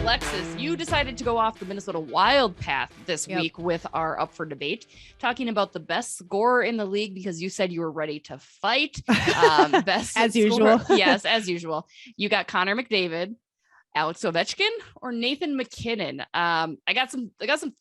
Alexis, you decided to go off the Minnesota Wild path this week with our Up for Debate, talking about the best scorer in the league because you said you were ready to fight. Best as usual. Yes, as usual. You got Connor McDavid, Alex Ovechkin, or Nathan McKinnon. I got some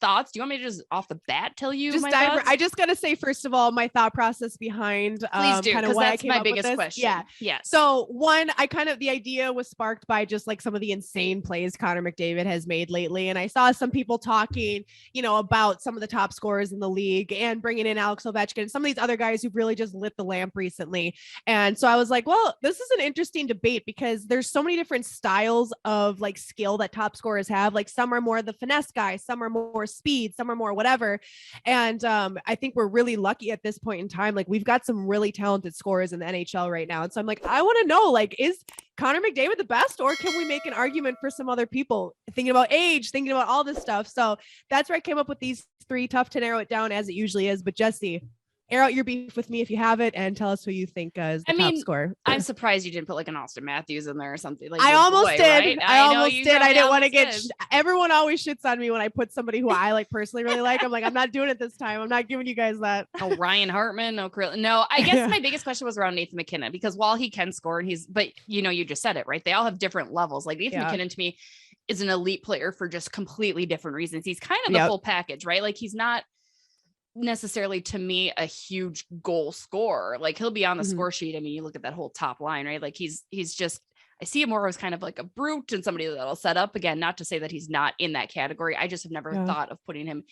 thoughts. Do you want me to just off the bat tell you my thoughts? I just gotta say, first of all, my thought process behind please do, kind of why that's I came my up biggest with this. question. Yeah. So one, the idea was sparked by just like some of the insane plays Connor McDavid has made lately. And I saw some people talking, about some of the top scorers in the league and bringing in Alex Ovechkin and some of these other guys who've really just lit the lamp recently. And so I was like, well, this is an interesting debate because there's so many different styles of like skill that top scorers have. Like some are more the finesse guys, some are more speed, some are more whatever. And I think we're really lucky at this point in time. Like we've got some really talented scorers in the NHL right now. And so I'm like, I want to know, like, is Connor McDavid the best, or can we make an argument for some other people? Thinking about age, thinking about all this stuff. So that's where I came up with these three. Tough to narrow it down as it usually is. But Jesse, air out your beef with me if you have it and tell us who you think is the top scorer. I'm surprised you didn't put like an Austin Matthews in there or something. Like I almost did. Right? I almost did. I didn't want to get everyone always shits on me when I put somebody who I like personally really like. I'm like, I'm not doing it this time. I'm not giving you guys that. No Ryan Hartman, no Krill. No, I guess my biggest question was around Nathan McKinnon, because while he can score and but you just said it, right? They all have different levels. Like Nathan McKinnon to me is an elite player for just completely different reasons. He's kind of the full package, right? Like he's not necessarily to me a huge goal scorer. Like he'll be on the score sheet. I mean, you look at that whole top line, right? Like he's just, I see him more as kind of like a brute and somebody that'll set up. Again, not to say that he's not in that category. I just have never thought of putting him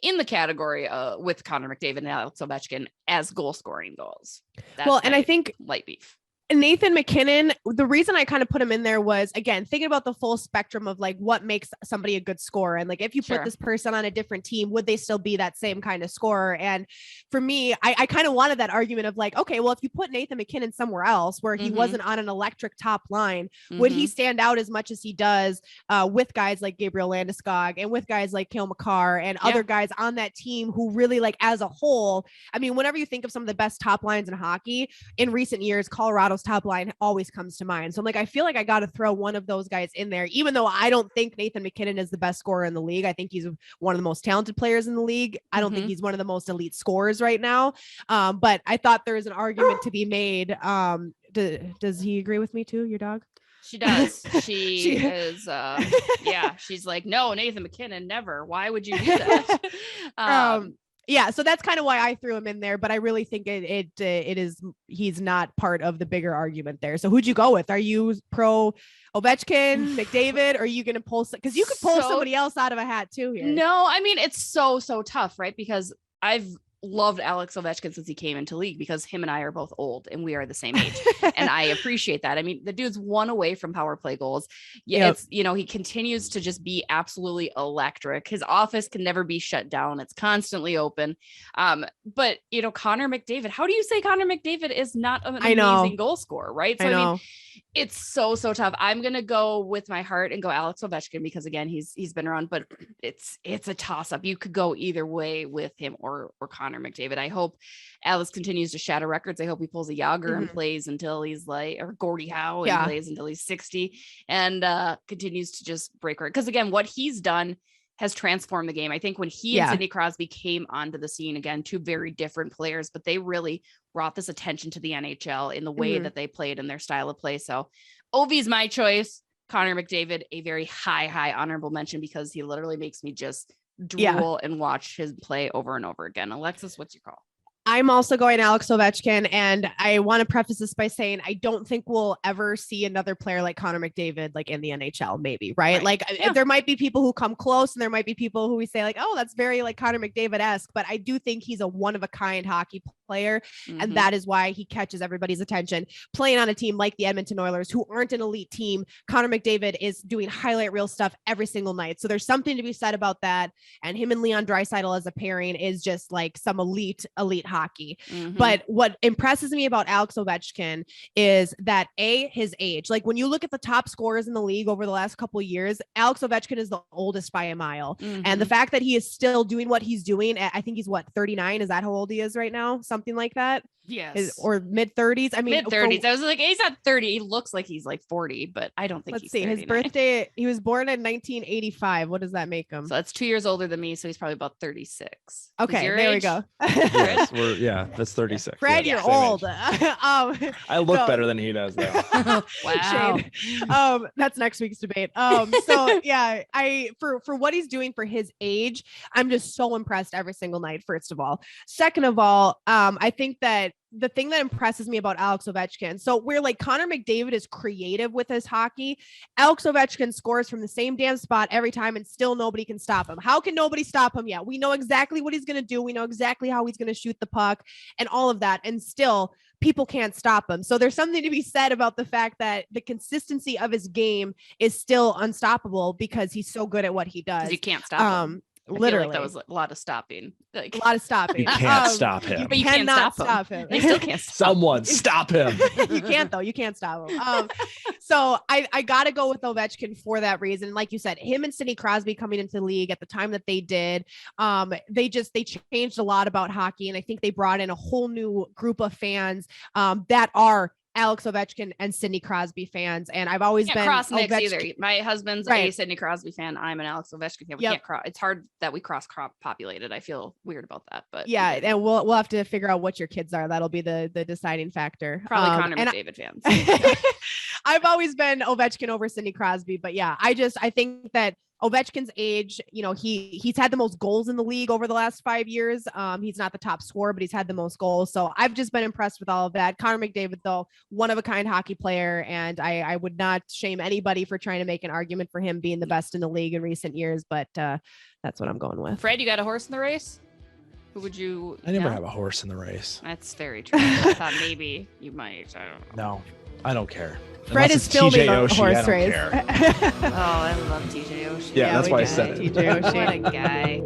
in the category with Connor McDavid and Alex Ovechkin as goal scoring goals. And I think light beef. Nathan McKinnon, the reason I kind of put him in there was, again, thinking about the full spectrum of like what makes somebody a good scorer. And like, if you put this person on a different team, would they still be that same kind of scorer? And for me, I kind of wanted that argument of like, okay, well, if you put Nathan McKinnon somewhere else where he wasn't on an electric top line, would he stand out as much as he does with guys like Gabriel Landeskog and with guys like Cale Makar and other guys on that team who really, like, as a whole, I mean, whenever you think of some of the best top lines in hockey in recent years, Colorado's top line always comes to mind. So I'm like, I feel like I got to throw one of those guys in there, even though I don't think Nathan McKinnon is the best scorer in the league. I think he's one of the most talented players in the league. I don't think he's one of the most elite scorers right now. But I thought there was an argument to be made. Does he agree with me too, your dog? She does. She is. She's like, no, Nathan McKinnon, never. Why would you do that? Yeah, so that's kind of why I threw him in there, but I really think he's not part of the bigger argument there. So who'd you go with? Are you pro Ovechkin, McDavid, or are you going to pull, because you could pull somebody else out of a hat too here? No, I mean, it's so tough, right? Because I've loved Alex Ovechkin since he came into league, because him and I are both old and we are the same age. And I appreciate that. I mean, the dude's one away from power play goals. It's, he continues to just be absolutely electric. His office can never be shut down. It's constantly open. But Connor McDavid, how do you say Connor McDavid is not an amazing goal scorer, right? So I mean, it's so tough. I'm going to go with my heart and go Alex Ovechkin, because again, he's been around, but it's a toss up. You could go either way with him or Connor McDavid. I hope Alex continues to shatter records. I hope he pulls a Yager and plays until he's like, or Gordie Howe and plays until he's 60 and continues to just break records. Because again, what he's done has transformed the game. I think when he and Sidney Crosby came onto the scene, again, two very different players, but they really brought this attention to the NHL in the way that they played and their style of play. So Ovi's my choice. Connor McDavid, a very high honorable mention, because he literally makes me just drool and watch his play over and over again. Alexis, what's your call? I'm also going Alex Ovechkin, and I want to preface this by saying I don't think we'll ever see another player like Connor McDavid like in the NHL, maybe, right? Like there might be people who come close, and there might be people who we say like, oh, that's very like Connor McDavid-esque, but I do think he's a one-of-a-kind hockey player, and that is why he catches everybody's attention. Playing on a team like the Edmonton Oilers, who aren't an elite team, Connor McDavid is doing highlight reel stuff every single night. So there's something to be said about that, and him and Leon Draisaitl as a pairing is just like some elite hockey. But what impresses me about Alex Ovechkin is that his age. Like when you look at the top scorers in the league over the last couple of years, Alex Ovechkin is the oldest by a mile. And the fact that he is still doing what he's doing, I think he's 39. Is that how old he is right now? Something like that. Yes. Or mid-30s. I mean, mid-30s. I was like, he's not 30. He looks like he's like 40, but I don't think let's he's see. 39. His birthday, he was born in 1985. What does that make him? So that's 2 years older than me. So he's probably about 36. Okay, there we go. Yes, that's 36. Fred, yeah, you're old. I look better than he does though. Wow. That's next week's debate. So yeah, for what he's doing for his age, I'm just so impressed every single night, first of all. Second of all, I think that the thing that impresses me about Alex Ovechkin, so where like Connor McDavid is creative with his hockey, Alex Ovechkin scores from the same damn spot every time and still nobody can stop him. How can nobody stop him yet? We know exactly what he's going to do. We know exactly how he's going to shoot the puck and all of that. And still people can't stop him. So there's something to be said about the fact that the consistency of his game is still unstoppable because he's so good at what he does. You can't stop him. Literally, like that was a lot of stopping. Like, a lot of stopping. You can't stop him. But you cannot can't stop him. They still can't stop Someone stop him. You can't though. You can't stop him. So I gotta go with Ovechkin for that reason. Like you said, him and Sidney Crosby coming into the league at the time that they did, they changed a lot about hockey, and I think they brought in a whole new group of fans that are Alex Ovechkin and Sidney Crosby fans, and I've always been cross mix either. My husband's a Sidney Crosby fan. I'm an Alex Ovechkin fan. We can't cross. It's hard that we cross populated. I feel weird about that, but yeah, and we'll have to figure out what your kids are. That'll be the deciding factor. Probably Connor McDavid fans. I've always been Ovechkin over Sidney Crosby, but yeah, I think that Ovechkin's age, he's had the most goals in the league over the last 5 years. He's not the top scorer, but he's had the most goals. So I've just been impressed with all of that. Connor McDavid, though, one of a kind hockey player. And I would not shame anybody for trying to make an argument for him being the best in the league in recent years. But that's what I'm going with. Fred, you got a horse in the race? Who would you? I never have a horse in the race. That's very true. I thought maybe you might. I don't know. No, I don't care. Fred is filming a horse race. Oh, I love TJ Oshie. Yeah, that's why I said it. TJ Oshie. What a guy.